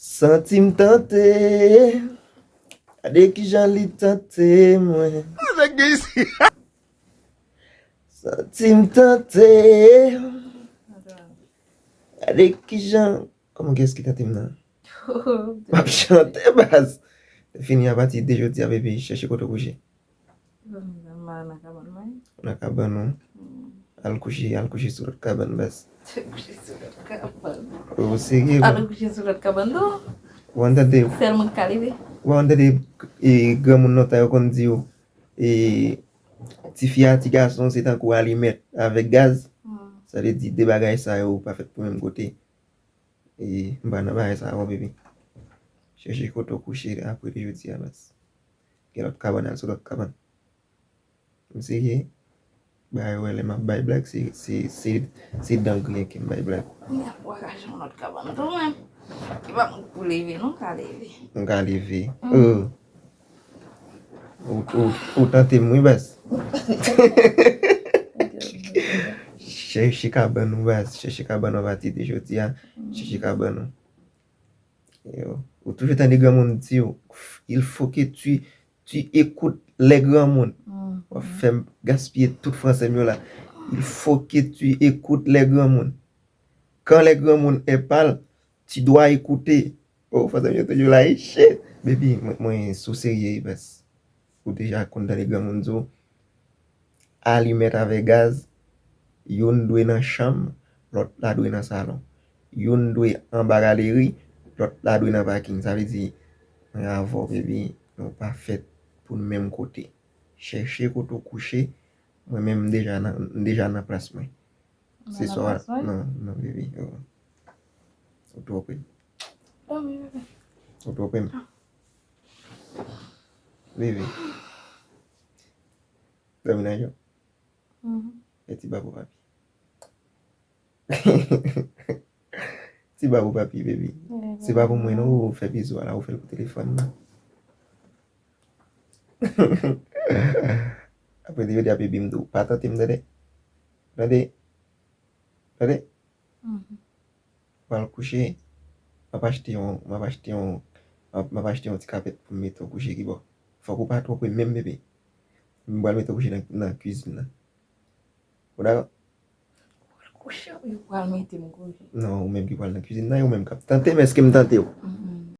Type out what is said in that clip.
Sentim tante, ade ki jan li tante mwen. Sentim tante, ade ki jan... Comment qu'est-ce qui tante mwen? Map chante bas. Fini a pati de jodi a bebe, cherche koto kouche. Na kaban nou. Al kouche sou lot kaban bas. Coucher sur le cabane. Ou sege Ah, bon. coucher sur le cabane, non? Wanda de... Ferme calibre. Wanda de gran moun nota yo kon di yo. Ti fia ti gason se tan kou alimet avek gaz. Sa de di de bagay sa yo pa fet pou menm kote. Mba nan bagay sa yo bebe. Cherche koto kouche apre de jodi a bas. Gen lot kaban al sou lot kaban. Msege, bay wè le map bay black, se dan glen ken bay black. Mwen wakaj moun not cabane, tout même. Il va pour lever, non? Qu'à lever. On ka leve. Ou tante mwen bas. Cherche kaban nou bas. Cherche kaban nou pati de jodi a. Cherche kaban nou. Ou toujou tan de gran moun di yo. Il faut que tu écoutes les grands moun. On fait gaspiller tout français mieux là. Il faut que tu écoutes les grands moun. Quand les grands moun parlent, tu dois écouter. Oh, français mieux toujours là, shit. Baby, moi sous sérieux bas. Ou déjà quand les grands moun zo allumer avec gaz, yon doit dans chambre, l'autre là doit dans salon. Yon doit en bas galerie, l'autre là doit dans parking. Ça veut dire avant baby, non pas fait pour le même côté. Chercher koto coucher, moi-même déjà dans place moi. C'est ça. Non, baby. Auto open. Auto open. Baby. Domina yo. Et ti babou papi. Ti babou papi, baby. C'est pas pour moi non, ou fait bisou là, ou fait le téléphone. Après dia dia baby mdou, pas tante mdade. Dade. Pour coucher, m'a acheté un petit carpet pour mettre au coucher qui bon. Faut qu'on pas trop même bébé. M'ba mettre au coucher dans la cuisine là. Ou d'accord? Coucher, ou il va mettre mon coucher. Non, ou même qui parle dans la cuisine là, ou même cap. Tante mais est-ce que me tente ou?